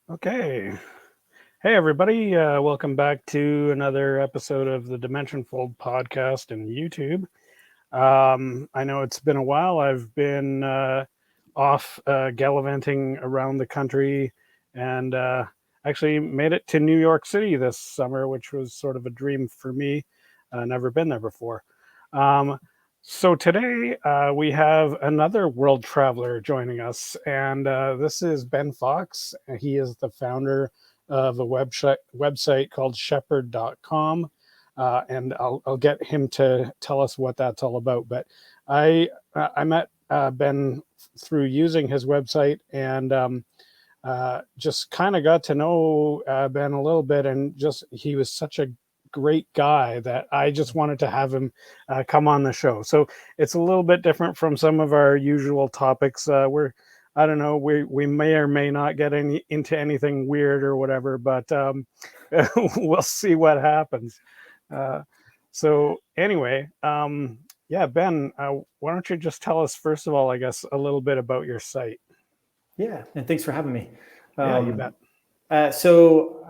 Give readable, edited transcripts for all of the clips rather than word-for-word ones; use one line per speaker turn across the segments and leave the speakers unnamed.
Okay. Hey, everybody. Welcome back to another episode of the Dimension Fold podcast and YouTube. I know it's been a while. I've been off gallivanting around the country and actually made it to New York City this summer, which was sort of a dream for me. Never been there before. Um, so today we have another world traveler joining us, and this is Ben Fox. He is the founder of a website called shepherd.com. And I'll get him to tell us what that's all about. But I met Ben through using his website and just kind of got to know Ben a little bit, and just he was such a great guy that I just wanted to have him come on the show. So it's a little bit different from some of our usual topics. We're I don't know. We may or may not get into anything weird or whatever, but we'll see what happens. Uh, so anyway, yeah, Ben, why don't you just tell us first of all, I guess, a little bit about your site?
Yeah, and thanks for having me.
Yeah, you
Um,
bet.
so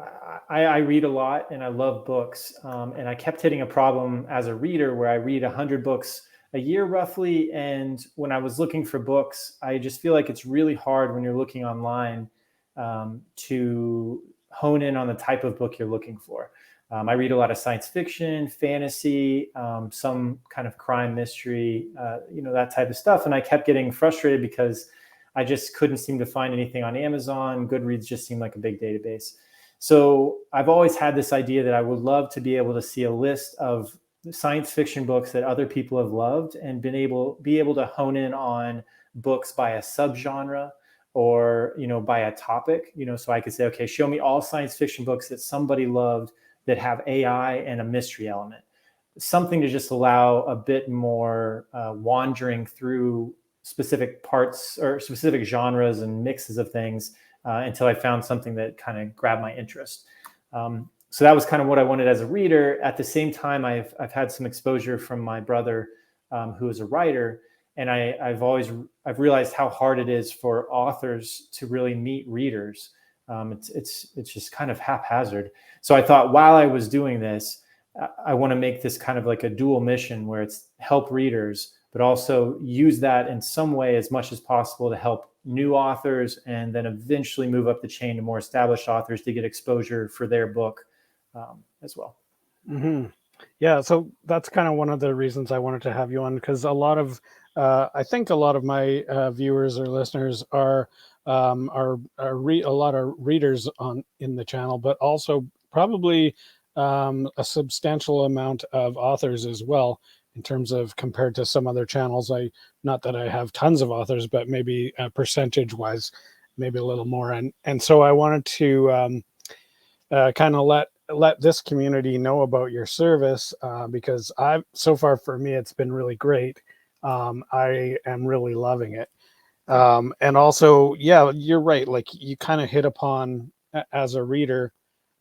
I read a lot and I love books, and I kept hitting a problem as a reader where I read 100 books a year roughly. And when I was looking for books, I just feel like it's really hard when you're looking online to hone in on the type of book you're looking for. I read a lot of science fiction, fantasy, some kind of crime mystery, that type of stuff. And I kept getting frustrated because I just couldn't seem to find anything on Amazon. Goodreads just seemed like a big database. So I've always had this idea that I would love to be able to see a list of science fiction books that other people have loved and be able to hone in on books by a subgenre or by a topic. So I could say, okay, show me all science fiction books that somebody loved that have AI and a mystery element, something to just allow a bit more wandering through specific parts or specific genres and mixes of things until I found something that kind of grabbed my interest. So that was kind of what I wanted as a reader. At the same time, I've had some exposure from my brother, who is a writer, and I've realized how hard it is for authors to really meet readers. It's just kind of haphazard. So I thought while I was doing this, I want to make this kind of like a dual mission where it's help readers, but also use that in some way as much as possible to help new authors and then eventually move up the chain to more established authors to get exposure for their book as well.
Hmm. Yeah, so that's kind of one of the reasons I wanted to have you on, because I think a lot of my viewers or listeners are a lot of readers on in the channel, but also probably a substantial amount of authors as well. In terms of compared to some other channels, I not that I have tons of authors, but maybe percentage wise, maybe a little more. And so I wanted to kind of let this community know about your service, because I so far for me it's been really great. I am really loving it. And also, yeah, you're right. Like you kind of hit upon as a reader,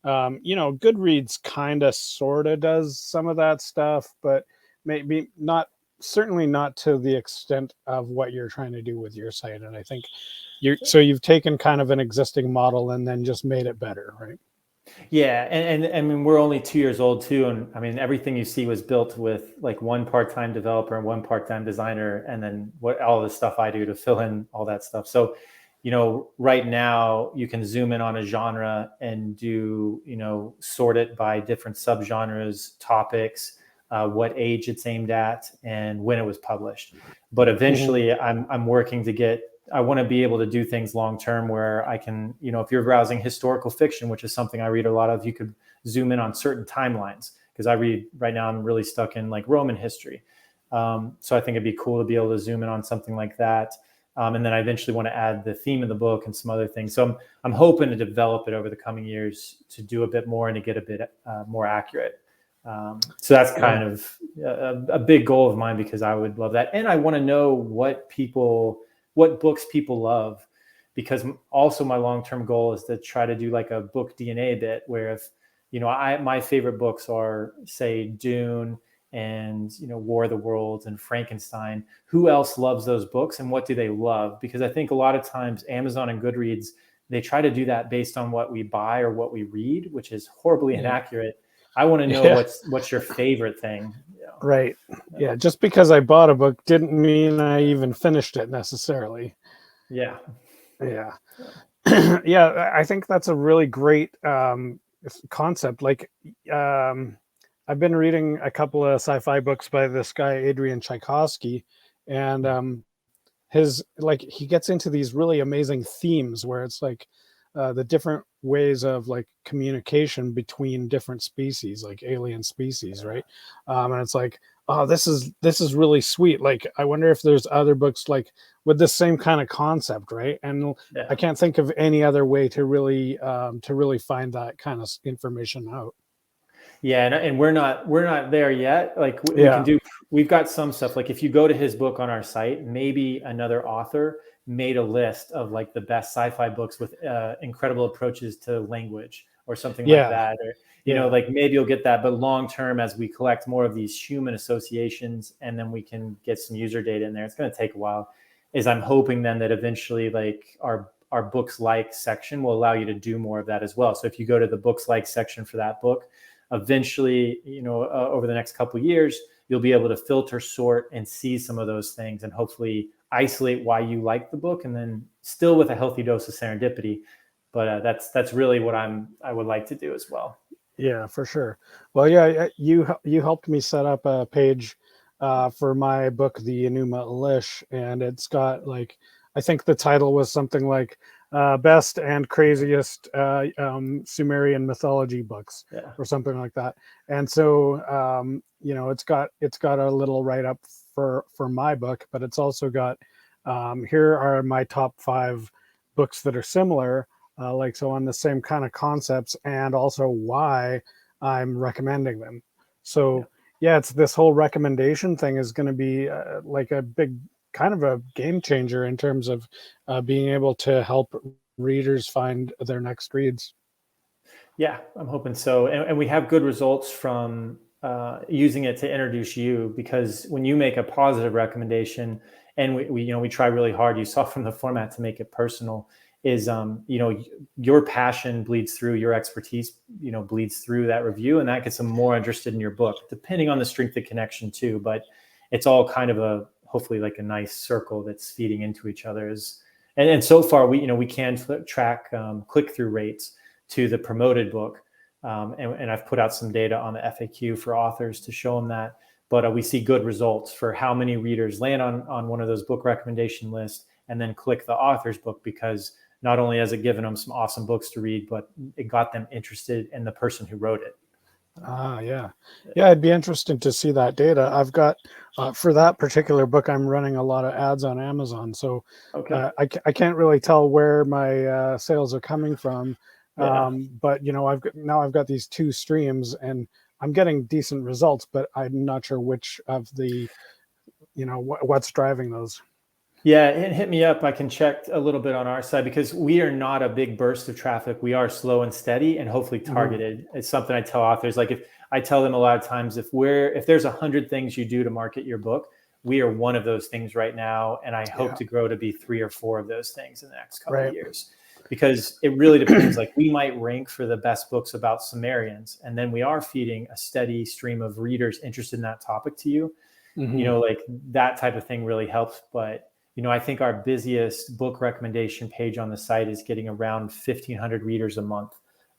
Goodreads kind of sort of does some of that stuff, but maybe not. Certainly not to the extent of what you're trying to do with your site. And I think you've taken kind of an existing model and then just made it better, right?
Yeah, and I mean we're only 2 years old too, and I mean everything you see was built with like one part-time developer and one part-time designer, and then what all the stuff I do to fill in all that stuff. So, right now you can zoom in on a genre and do sort it by different subgenres, topics, what age it's aimed at, and when it was published. But
Mhm.
eventually, I'm working to get I want to be able to do things long term where I can, if you're browsing historical fiction, which is something I read a lot of, you could zoom in on certain timelines because I read right now, I'm really stuck in like Roman history. So I think it'd be cool to be able to zoom in on something like that. And then I eventually want to add the theme of the book and some other things. So I'm hoping to develop it over the coming years to do a bit more and to get a bit more accurate. So that's
Yeah.
kind of a big goal of mine because I would love that. And I want to know what books people love, because also my long-term goal is to try to do like a book DNA bit where if my favorite books are say Dune and War of the Worlds and Frankenstein. Who else loves those books and what do they love? Because I think a lot of times Amazon and Goodreads, they try to do that based on what we buy or what we read, which is horribly inaccurate. I want to know what's your favorite thing.
Right. Yeah. Just because I bought a book didn't mean I even finished it necessarily.
Yeah.
Yeah. Yeah. I think that's a really great concept. Like, I've been reading a couple of sci-fi books by this guy, Adrian Tchaikovsky, and he gets into these really amazing themes where it's like the different ways of like communication between different species, like alien species, right? And it's like, oh, this is really sweet. Like, I wonder if there's other books like with the same kind of concept, right? And I can't think of any other way to really find that kind of information out.
Yeah, and we're not there yet. Like we can do, we've got some stuff. Like if you go to his book on our site, maybe another author made a list of like the best sci-fi books with incredible approaches to language or something like that. Or you know, like maybe you'll get that. But long term, as we collect more of these human associations, and then we can get some user data in there, it's going to take a while. Is I'm hoping then that eventually, like our books like section will allow you to do more of that as well. So if you go to the books like section for that book, eventually, you know, over the next couple of years, you'll be able to filter, sort, and see some of those things, and hopefully isolate why you like the book, and then still with a healthy dose of serendipity. But that's really what I would like to do as well.
Yeah, for sure. Well, yeah, you helped me set up a page for my book, The Enuma Elish, and it's got like, I think the title was something like best and craziest Sumerian mythology books or something like that. And so you know, it's got a little write up for my book, but it's also got here are my top 5 books that are similar, like so on the same kind of concepts, and also why I'm recommending them. So yeah, it's this whole recommendation thing is going to be like a big kind of a game changer in terms of being able to help readers find their next reads.
Yeah, I'm hoping so. And we have good results from using it to introduce you, because when you make a positive recommendation, and we you know, we try really hard, you saw from the format, to make it personal, is you know, your passion bleeds through, your expertise, you know, bleeds through that review, and that gets them more interested in your book, depending on the strength of connection too. But it's all kind of a, hopefully like a nice circle that's feeding into each other's. And so far we can track click-through rates to the promoted book, and I've put out some data on the FAQ for authors to show them that. But we see good results for how many readers land on one of those book recommendation lists and then click the author's book, because not only has it given them some awesome books to read, but it got them interested in the person who wrote it.
Yeah, it'd be interesting to see that data. I've got for that particular book, I'm running a lot of ads on Amazon, so I can't really tell where my sales are coming from. But you know, I've got these 2 streams, and I'm getting decent results, but I'm not sure which of the, you know, what's driving those.
Yeah, hit me up. I can check a little bit on our side, because we are not a big burst of traffic. We are slow and steady, and hopefully targeted. It's something I tell authors. Like, if I tell them a lot of times, if there's 100 things you do to market your book, we are one of those things right now, and I hope to grow to be 3 or 4 of those things in the next couple of years. Because it really depends. Like, we might rank for the best books about Sumerians, and then we are feeding a steady stream of readers interested in that topic to you. You know, like that type of thing really helps. But you know, I think our busiest book recommendation page on the site is getting around 1,500 readers a month.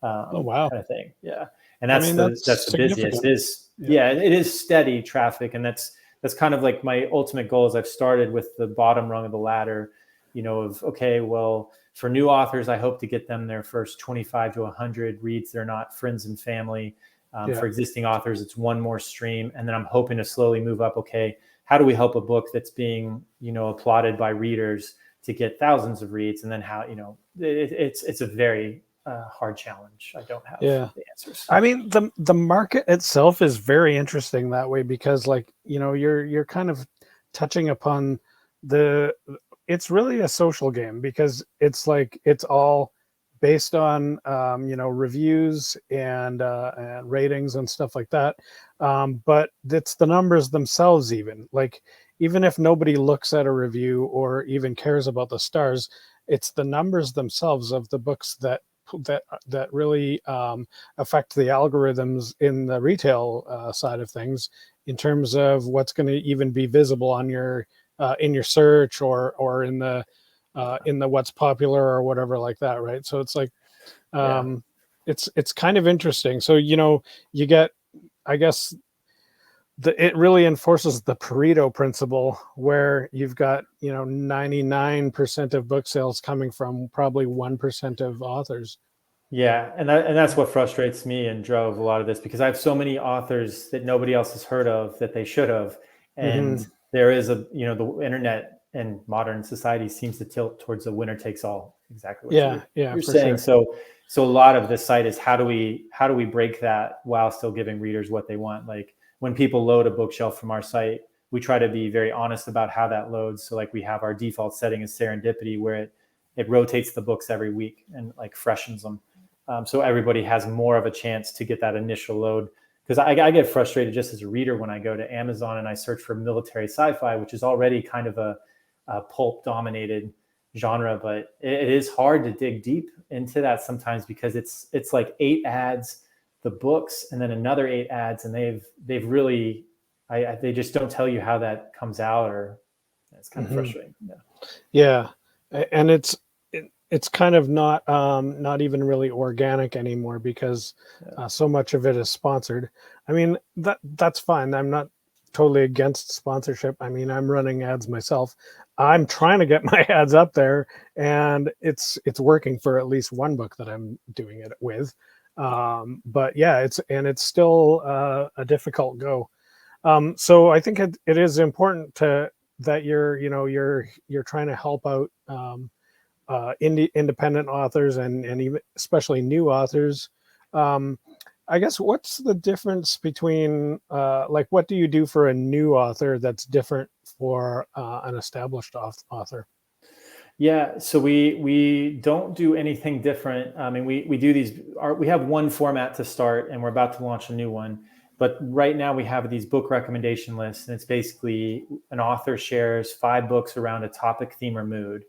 Oh, wow.
Kind of thing. Yeah. And that's the busiest. It is, it is steady traffic. And that's kind of like my ultimate goal. Is I've started with the bottom rung of the ladder, you know, of, okay, well, for new authors, I hope to get them their first 25 to 100 reads. They're not friends and family. For existing authors, it's one more stream. And then I'm hoping to slowly move up. Okay, how do we help a book that's being, you know, applauded by readers to get thousands of reads? And then how, you know, it's a very hard challenge. I don't have the answers.
I mean, the market itself is very interesting that way, because like, you know, you're kind of touching upon it's really a social game, because it's like, it's all based on you know, reviews and ratings and stuff like that, but it's the numbers themselves. Even if nobody looks at a review or even cares about the stars, it's the numbers themselves of the books that really affect the algorithms in the retail side of things, in terms of what's going to even be visible on your in your search, or in the what's popular or whatever like that, right? So it's like,
Yeah.
it's kind of interesting. So you get, I guess, it really enforces the Pareto principle, where you've got 99% of book sales coming from probably 1% of authors.
Yeah, and that's what frustrates me and drove a lot of this, because I have so many authors that nobody else has heard of that they should have, and
Hmm.
there is the internet and modern society seems to tilt towards the winner takes all. Exactly what
Yeah,
you're
yeah,
you're
for
saying.
sure.
So a lot of this site is how do we break that while still giving readers what they want. Like when people load a bookshelf from our site, we try to be very honest about how that loads. So like we have our default setting as serendipity, where it rotates the books every week and like freshens them, so everybody has more of a chance to get that initial load. Because I get frustrated just as a reader when I go to Amazon and I search for military sci-fi, which is already kind of a pulp dominated genre, but it is hard to dig deep into that sometimes, because it's like 8 ads, the books, and then another 8 ads, and they've really they just don't tell you how that comes out, or it's kind of
Hmm.
frustrating. Yeah.
Yeah, and it's kind of not even really organic anymore, because
Yeah.
so much of it is sponsored. I mean, that's fine. I'm not totally against sponsorship. I mean, I'm running ads myself. I'm trying to get my ads up there, and it's working for at least one book that I'm doing it with. But yeah, it's still a difficult go. So I think it is important that you're trying to help out independent authors, and even especially new authors. Um, I guess, what's the difference between like, what do you do for a new author that's different for an established author?
Yeah, so we don't do anything different. I mean, we do we have one format to start, and we're about to launch a new one. But right now we have these book recommendation lists, and it's basically an author shares 5 books around a topic, theme, or mood,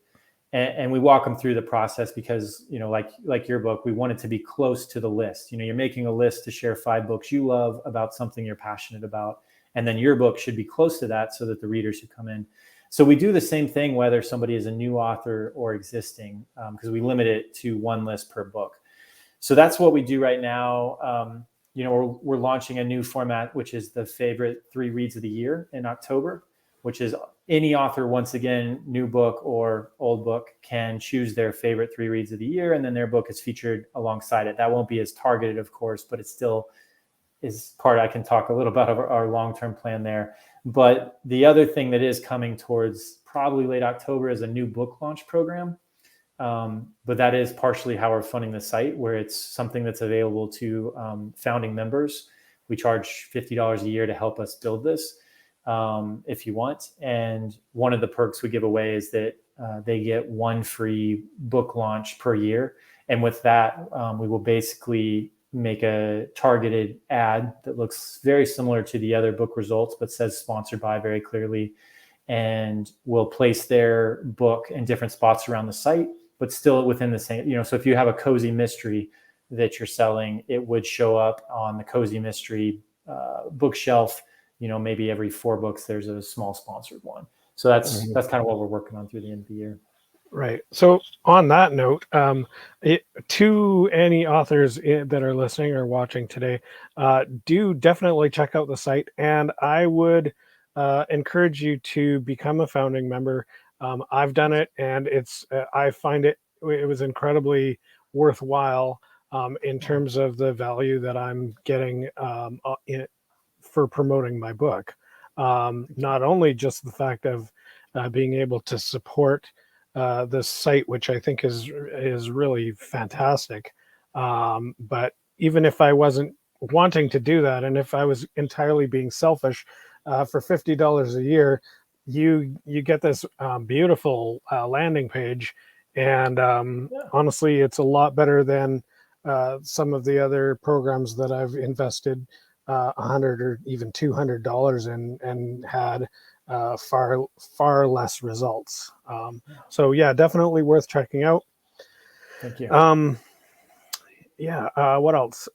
and we walk them through the process, because like your book, we want it to be close to the list. You're making a list to share 5 books you love about something you're passionate about, and then your book should be close to that, so that the readers who come in. So we do the same thing whether somebody is a new author or existing, because we limit it to one list per book. So that's what we do right now. We're launching a new format, which is the favorite 3 reads of the year in October, which is any author, once again, new book or old book, can choose their favorite 3 reads of the year, and then their book is featured alongside it. That won't be as targeted, of course, but it still is part. I can talk a little about our long-term plan there. But the other thing that is coming towards probably late October is a new book launch program. But that is partially how we're funding the site, where it's something that's available to founding members. We charge $50 a year to help us build this, if you want. And one of the perks we give away is that they get 1 free book launch per year. And with that, we will basically make a targeted ad that looks very similar to the other book results, but says sponsored by very clearly. And we'll place their book in different spots around the site, but still within the same, so if you have a cozy mystery that you're selling, it would show up on the cozy mystery bookshelf. Maybe every 4 books, there's a small sponsored one. So that's
Mhm.
that's kind of what we're working on through the end of the year.
Right. So on that note, to any authors that are listening or watching today, do definitely check out the site, and I would encourage you to become a founding member. I've done it, and I find it was incredibly worthwhile, in terms of the value that I'm getting for promoting my book. Not only just the fact of being able to support this site, which I think is really fantastic. But even if I wasn't wanting to do that, and if I was entirely being selfish, for $50 a year, you get this beautiful landing page, and
Yeah.
honestly, it's a lot better than some of the other programs that I've invested $100 or even $200 in, and had far less results. So yeah, definitely worth checking out.
Thank you.
Yeah. What else?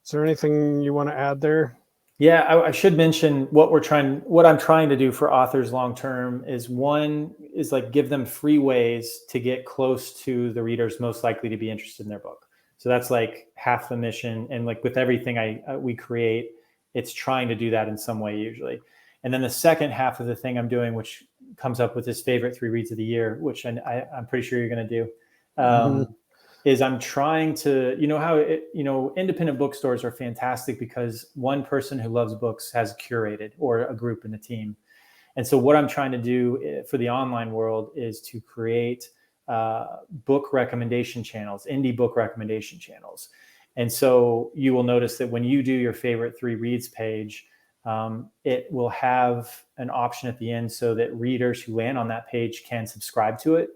Is there anything you want to add there?
Yeah, I should mention what I'm trying to do for authors long term is one is like give them free ways to get close to the readers most likely to be interested in their book. So that's like half the mission. And like with everything we create, it's trying to do that in some way usually. And then the second half of the thing I'm doing, which comes up with his favorite 3 reads of the year, which I'm pretty sure you're going to do. Is I'm trying to, independent bookstores are fantastic because one person who loves books has curated, or a group and a team. And so what I'm trying to do for the online world is to create book recommendation channels, indie book recommendation channels. And so you will notice that when you do your favorite 3 reads page, it will have an option at the end so that readers who land on that page can subscribe to it.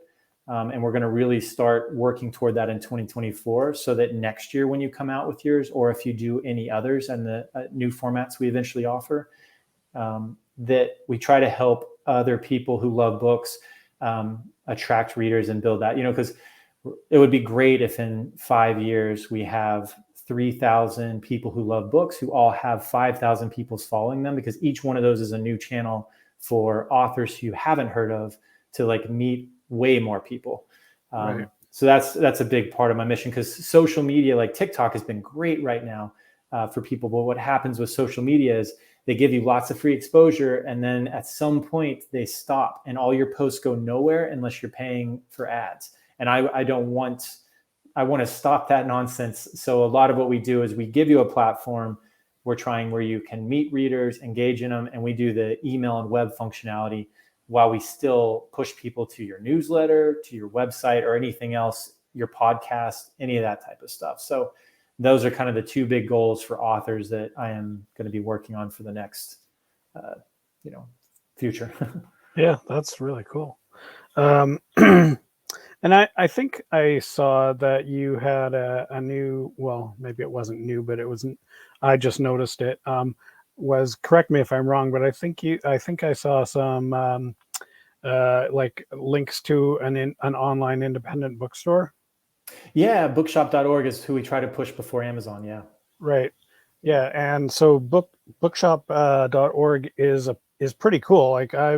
And we're going to really start working toward that in 2024 so that next year when you come out with yours, or if you do any others and the new formats we eventually offer, that we try to help other people who love books attract readers and build that, because it would be great if in 5 years we have 3,000 people who love books who all have 5,000 people following them, because each one of those is a new channel for authors who you haven't heard of to like meet way more people.
Right.
So that's a big part of my mission, because social media like TikTok has been great right now for people. But what happens with social media is they give you lots of free exposure, and then at some point they stop and all your posts go nowhere unless you're paying for ads. And I want to stop that nonsense. So a lot of what we do is we give you a platform where you can meet readers, engage in them, and we do the email and web functionality while we still push people to your newsletter, to your website, or anything else, your podcast, any of that type of stuff. So those are kind of the 2 big goals for authors that I am going to be working on for the next, future.
Yeah, that's really cool. And I think I saw that you had a new, well, maybe it wasn't new, but it wasn't, I just noticed it. Correct me if I'm wrong, but I think I saw some like links to an online independent bookstore.
Yeah, bookshop.org is who we try to push before Amazon. Yeah.
Right. Yeah, and so bookshop.org is pretty cool. Like I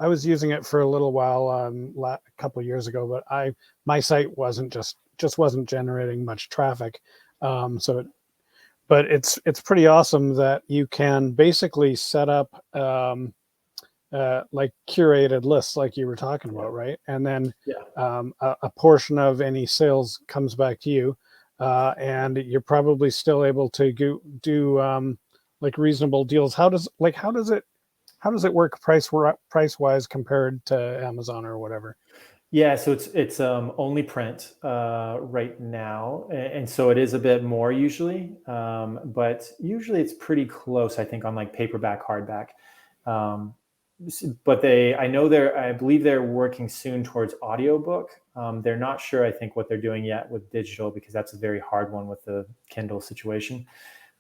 was using it for a little while a couple of years ago, but my site just wasn't generating much traffic. But it's pretty awesome that you can basically set up like curated lists, like you were talking about, right? And then a portion of any sales comes back to you, and you're probably still able to do like reasonable deals. How does it work price wise compared to Amazon or whatever?
Yeah, so it's only print right now, and so it is a bit more usually, but usually it's pretty close, I think, on like paperback, hardback. But I believe they're working soon towards audiobook. They're not sure, I think, what they're doing yet with digital, because that's a very hard one with the Kindle situation.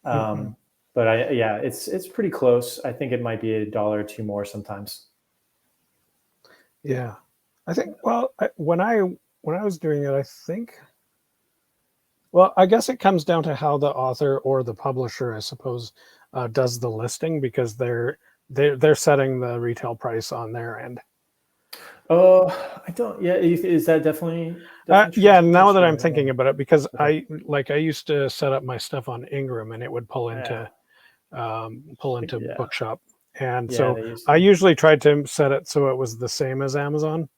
But it's pretty close. I think it might be $1 or $2 more sometimes.
Yeah, I think. Well, when I was doing it, I think. Well, I guess it comes down to how the author or the publisher, I suppose, does the listing, because they're setting the retail price on their end.
Oh, I don't. Yeah, is that definitely
yeah, now that I'm thinking about it, because I used to set up my stuff on Ingram, and it would pull into Bookshop, and so I usually tried to set it so it was the same as Amazon,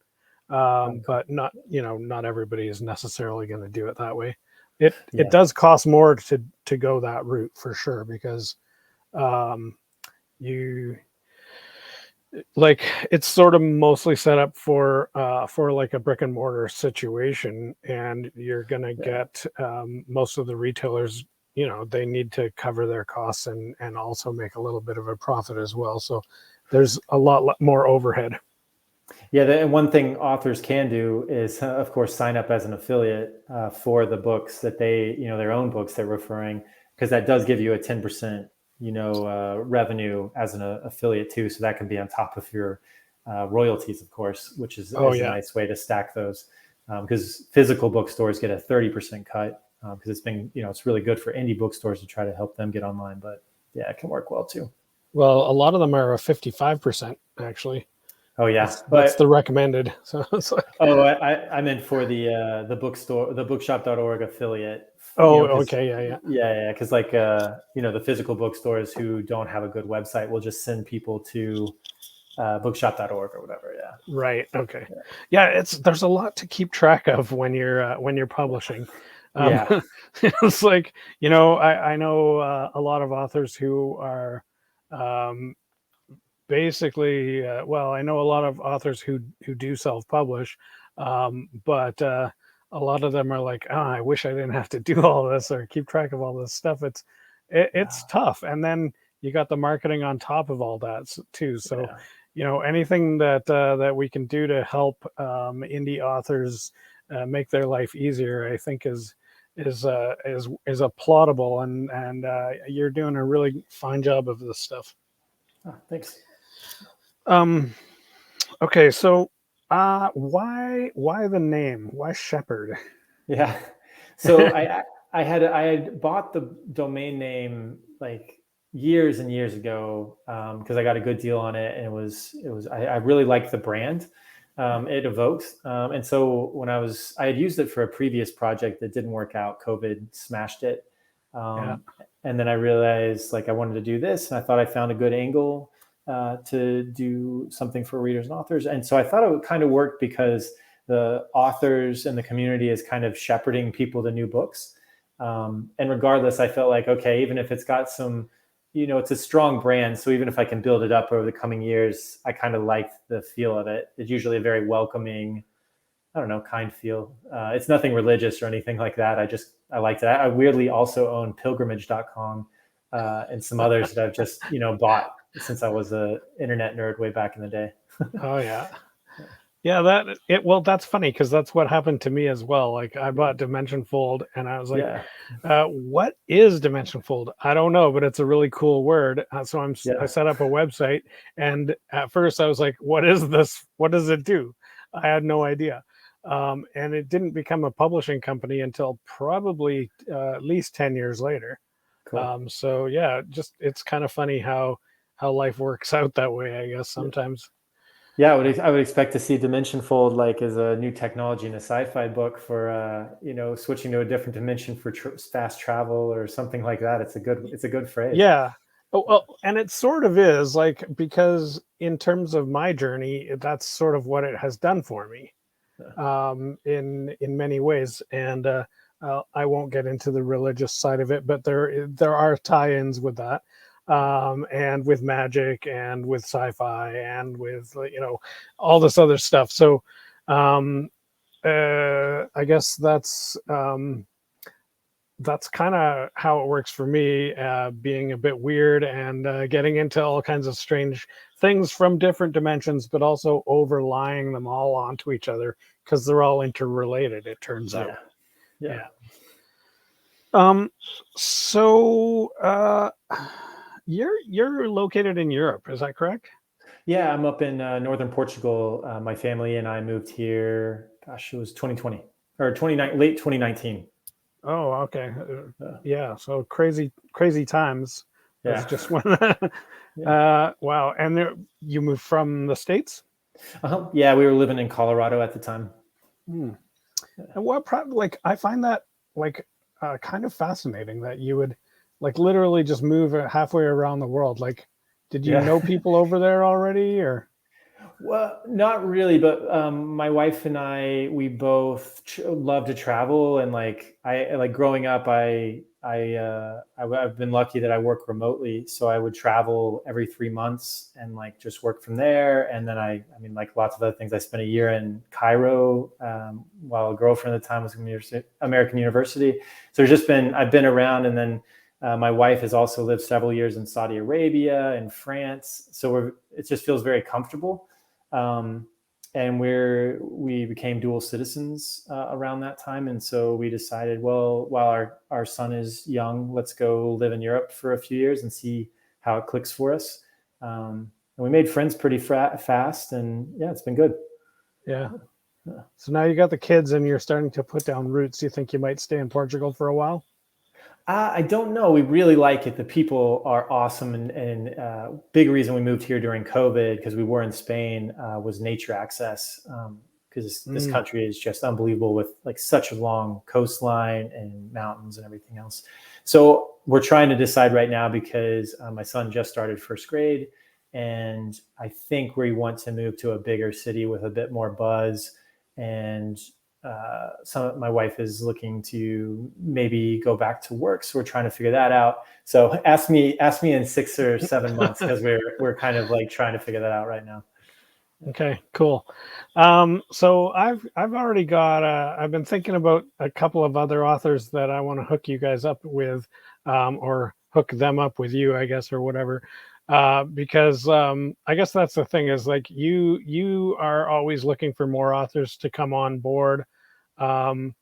but not everybody is necessarily going to do it that way. It does cost more to go that route for sure, because it's sort of mostly set up for like a brick and mortar situation, and you're going to get most of the retailers, they need to cover their costs and also make a little bit of a profit as well. So there's a lot more overhead.
Yeah, and one thing authors can do is, of course, sign up as an affiliate for the books that their own books they're referring, because that does give you a 10% revenue as an affiliate too. So that can be on top of your royalties, of course, which is
Oh
a
yeah.
nice way to stack those, because physical bookstores get a 30% cut, because it's been, it's really good for indie bookstores to try to help them get online. But yeah, it can work well too.
Well, a lot of them are a 55% actually.
Oh yeah,
That's the recommended. So it's like,
I meant for the bookstore, the bookshop.org affiliate.
oh, okay, yeah.
Yeah, because like the physical bookstores who don't have a good website will just send people to bookshop.org or whatever. Yeah.
Right. Okay. Yeah, there's a lot to keep track of when you're publishing.
Yeah.
It's like, I know a lot of authors who are um, basically, well, I know a lot of authors who do self-publish, but a lot of them are like, oh, I wish I didn't have to do all this or keep track of all this stuff. It's tough, and then you got the marketing on top of all that too. So, anything that we can do to help indie authors make their life easier, I think is applaudable, and you're doing a really fine job of this stuff.
Oh, thanks.
Okay, so why the name? Why Shepherd?
Yeah. So I had bought the domain name like years and years ago, because I got a good deal on it, and I really liked the brand it evoked, and so when I had used it for a previous project that didn't work out. COVID smashed it, and then I realized like I wanted to do this, and I thought I found a good angle to do something for readers and authors. And so I thought it would kind of work because the authors and the community is kind of shepherding people to new books. And regardless, I felt like, okay, even if it's got some, it's a strong brand. So even if I can build it up over the coming years, I kind of liked the feel of it. It's usually a very welcoming, I don't know, kind feel. It's nothing religious or anything like that. I liked it. I weirdly also own pilgrimage.com and some others that I've just, bought since I was a internet nerd way back in the day.
Oh yeah. Yeah, well, that's funny because that's what happened to me as well. Like I bought Dimension Fold and I was like, what is Dimension Fold? I don't know, but it's a really cool word. I set up a website, and at first I was like, what is this? What does it do? I had no idea. And it didn't become a publishing company until probably at least 10 years later.
Cool.
So yeah, it's kind of funny how life works out that way, I guess, sometimes.
Yeah, I would expect to see Dimension Fold like as a new technology in a sci-fi book for switching to a different dimension for fast travel or something like that. It's a good phrase.
Yeah. Oh, well, and it sort of is, like, because in terms of my journey, that's sort of what it has done for me, in many ways. And I won't get into the religious side of it, but there are tie-ins with that. And with magic and with sci-fi and with all this other stuff. So I guess that's kind of how it works for me, being a bit weird and getting into all kinds of strange things from different dimensions, but also overlying them all onto each other because they're all interrelated, it turns out.
Yeah.
So you're located in Europe, is that correct?
Yeah, I'm up in northern Portugal. My family and I moved here. Gosh, it was 2020 or late 2019.
Oh, okay. Yeah. So crazy times.
Yeah.
Just when. Wow. And you moved from the States?
Yeah, we were living in Colorado at the time.
And I find that kind of fascinating that you would literally just move halfway around the world. Like, did you know people over there already, or?
Well, not really, but my wife and I, we both love to travel, and I growing up, I've been lucky that I work remotely, so I would travel every 3 months and just work from there. And then I mean, like lots of other things, I spent a year in Cairo while a girlfriend at the time was in American University. So I've been around, and then my wife has also lived several years in Saudi Arabia and France, so it just feels very comfortable. and we became dual citizens around that time, and so we decided, well, while our son is young, let's go live in Europe for a few years and see how it clicks for us. And we made friends pretty fast, and yeah, it's been good.
Yeah. So now you got the kids and you're starting to put down roots. Do you think you might stay in Portugal for a while?
I don't know. We really like it. The people are awesome, and big reason we moved here during COVID, because we were in Spain, was nature access. Because this country is just unbelievable, with like such a long coastline and mountains and everything else. So we're trying to decide right now, because my son just started first grade, and I think we want to move to a bigger city with a bit more buzz. And my wife is looking to maybe go back to work, so we're trying to figure that out. So ask me in 6 or 7 months, because we're kind of like trying to figure that out right now.
Okay, cool. So I've already got I've been thinking about a couple of other authors that I want to hook you guys up with, or hook them up with you, I guess, or whatever. Because I guess that's the thing, is like you are always looking for more authors to come on board. And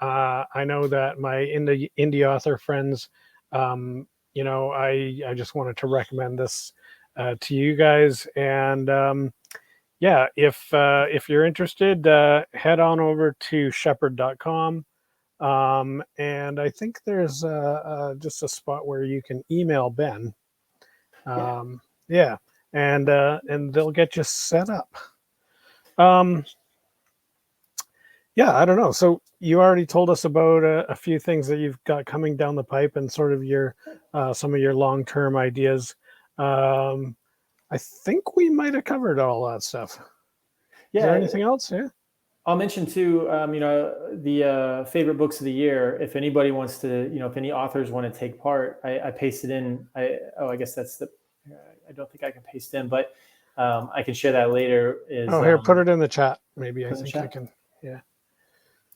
I know that my indie author friends, I just wanted to recommend this to you guys. And yeah, if you're interested, head on over to shepherd.com. And I think there's just a spot where you can email Ben. Yeah, and they'll get you set up. Yeah, I don't know. So you already told us about a few things that you've got coming down the pipe, and sort of your some of your long-term ideas. I think we might have covered all that stuff.
Yeah.
Is there anything else? Yeah.
I'll mention too, the favorite books of the year. If anybody wants to, if any authors want to take part, I pasted in. I guess that's the. I don't think I can paste in, but I can share that later.
Here, put it in the chat. Maybe I think I can. Yeah.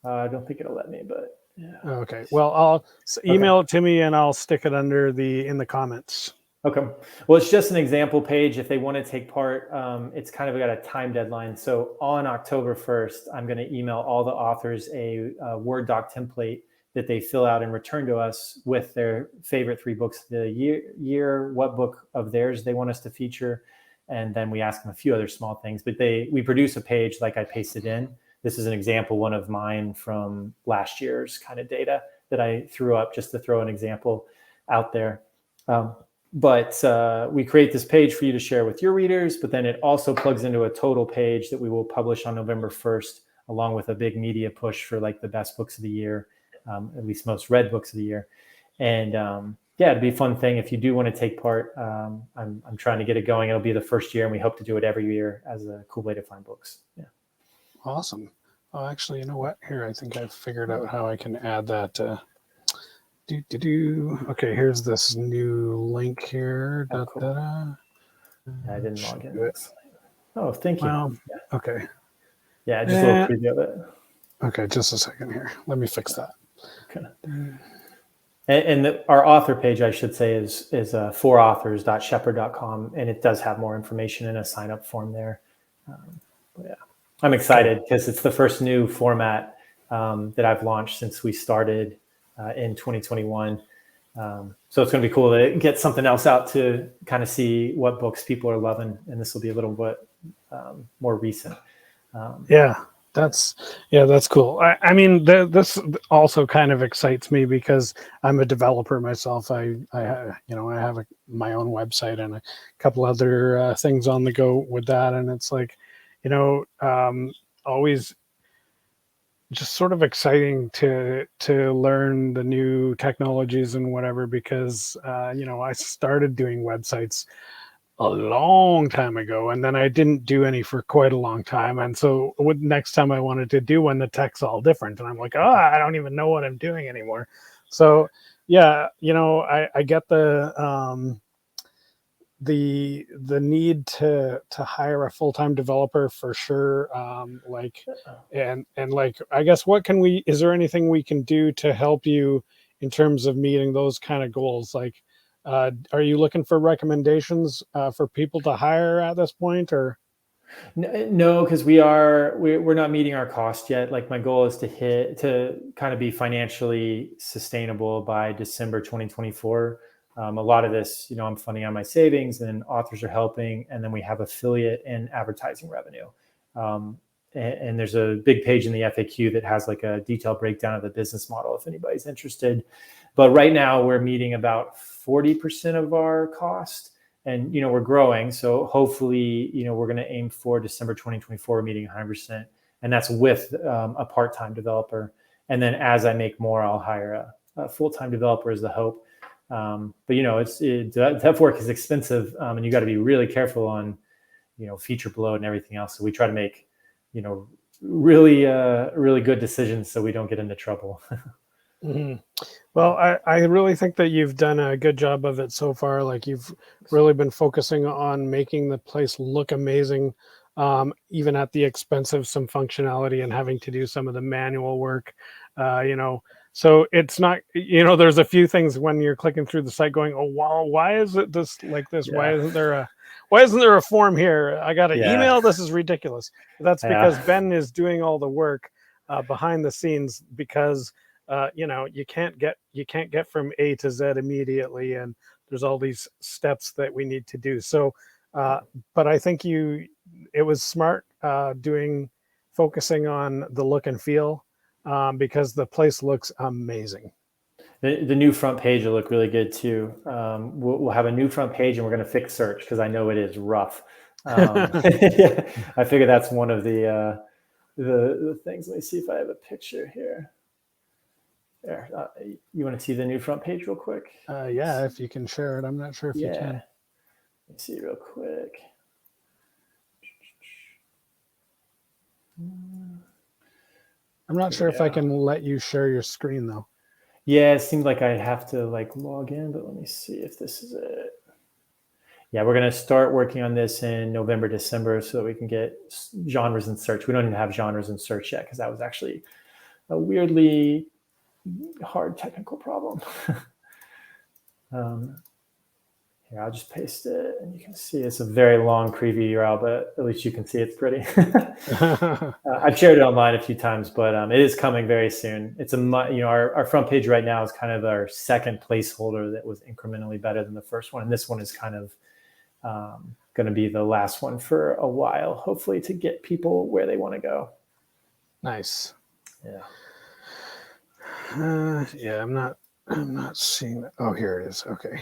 I don't think it'll let me, but yeah.
Okay. Well, I'll email it to me, and I'll stick it under in the comments.
Okay. Well, it's just an example page. If they want to take part, it's kind of got a time deadline. So on October 1st, I'm going to email all the authors a Word doc template that they fill out and return to us with their favorite 3 books of the year, what book of theirs they want us to feature. And then we ask them a few other small things, but we produce a page like I pasted in. This is an example one of mine from last year's kind of data that I threw up just to throw an example out there. But we create this page for you to share with your readers, but then it also plugs into a total page that we will publish on November 1st, along with a big media push for like the best books of the year, at least most read books of the year. And yeah, it'd be a fun thing if you do want to take part. I'm trying to get it going. It'll be the first year, and we hope to do it every year as a cool way to find books. Yeah.
Awesome. Oh, actually, you know what? Here, I think I've figured out how I can add that. Okay, here's this new link here.
Oh, cool. I didn't log in. Oh, thank you.
Well, okay.
Yeah, just a little preview of it.
Okay, just a second here. Let me fix that.
Okay. And our author page, I should say, is forauthors.shepherd.com, and it does have more information in a sign-up form there. Yeah, I'm excited because it's the first new format that I've launched since we started in 2021. So it's going to be cool to get something else out to kind of see what books people are loving, and this will be a little bit more recent.
That's cool. I mean, this also kind of excites me because I'm a developer myself. I have my own website and a couple other things on the go with that, and it's like, always just sort of exciting to learn the new technologies and whatever, because I started doing websites a long time ago, and then I didn't do any for quite a long time. And so next time I wanted to do one, the tech's all different, and I'm like, I don't even know what I'm doing anymore. So yeah, I get the need to hire a full-time developer for sure. And I guess is there anything we can do to help you in terms of meeting those kind of goals? Like, are you looking for recommendations for people to hire at this point, or?
No, because we're not meeting our cost yet. Like my goal is to kind of be financially sustainable by December 2024. A lot of this, I'm funding on my savings, and authors are helping, and then we have affiliate and advertising revenue. And there's a big page in the FAQ that has like a detailed breakdown of the business model if anybody's interested. But right now we're meeting about 40% of our cost, and we're growing. So hopefully, we're going to aim for December 2024 meeting 100%, and that's with a part-time developer. And then as I make more, I'll hire a full-time developer is the hope. But dev work is expensive, and you got to be really careful on feature bloat and everything else. So we try to make really good decisions so we don't get into trouble.
Mm-hmm. Well, I really think that you've done a good job of it so far. Like you've really been focusing on making the place look amazing, even at the expense of some functionality and having to do some of the manual work. So it's not, there's a few things when you're clicking through the site going, oh wow, why is it this like this?
Yeah.
Why isn't there a form here? I got an email. This is ridiculous. That's because Ben is doing all the work behind the scenes, because you can't get from A to Z immediately, and there's all these steps that we need to do. So, but I think it was smart focusing on the look and feel, because the place looks amazing.
The new front page will look really good too. We'll have a new front page, and we're going to fix search because I know it is rough. I figure that's one of the things. Let me see if I have a picture here. There, you want to see the new front page real quick?
Yeah, if you can share it. I'm not sure if you can.
Let me see real quick.
I'm not sure if I can let you share your screen though.
Yeah, it seemed like I have to log in, but let me see if this is it. Yeah, we're going to start working on this in November, December, so that we can get genres in search. We don't even have genres in search yet, because that was actually a weirdly hard technical problem. Here, I'll just paste it, and you can see it's a very long preview URL, but at least you can see it's pretty. I've shared it online a few times, but it is coming very soon. It's our front page right now is kind of our second placeholder that was incrementally better than the first one, and this one is kind of going to be the last one for a while, hopefully, to get people where they want to go.
Nice.
Yeah.
Yeah, I'm not seeing that. Oh, here it is. Okay.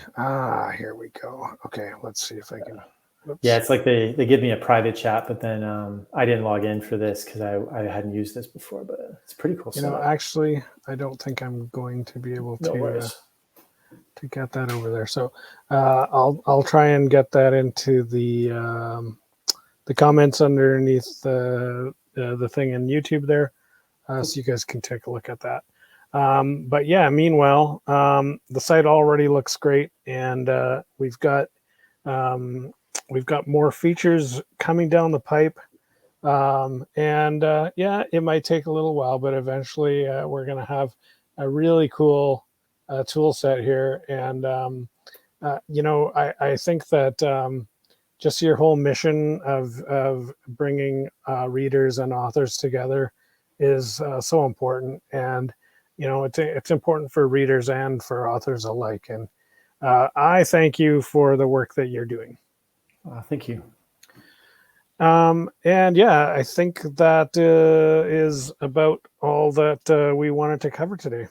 Here we go. Okay, let's see if I can. Whoops.
Yeah, it's like they give me a private chat, but then I didn't log in for this because I hadn't used this before, but it's pretty cool.
Actually, I don't think I'm going to be able to get that over there. So I'll try and get that into the comments underneath the thing in YouTube there, so you guys can take a look at that. But yeah, meanwhile, the site already looks great, and we've got more features coming down the pipe. Yeah, it might take a little while, but eventually we're going to have a really cool tool set here. And, I think that just your whole mission of bringing readers and authors together is so important. And, it's important for readers and for authors alike. And I thank you for the work that you're doing.
Thank you.
And yeah, I think that is about all that we wanted to cover today.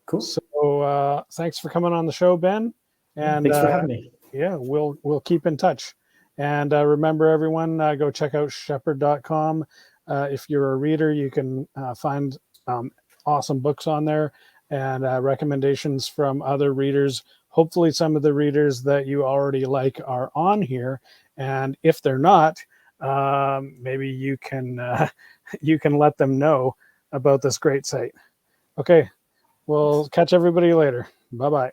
Cool.
So thanks for coming on the show, Ben. And
thanks for having me.
Yeah, we'll keep in touch. And remember, everyone, go check out shepherd.com. If you're a reader, you can find awesome books on there and recommendations from other readers. Hopefully some of the readers that you already like are on here. And if they're not, maybe you can let them know about this great site. Okay, we'll catch everybody later. Bye-bye.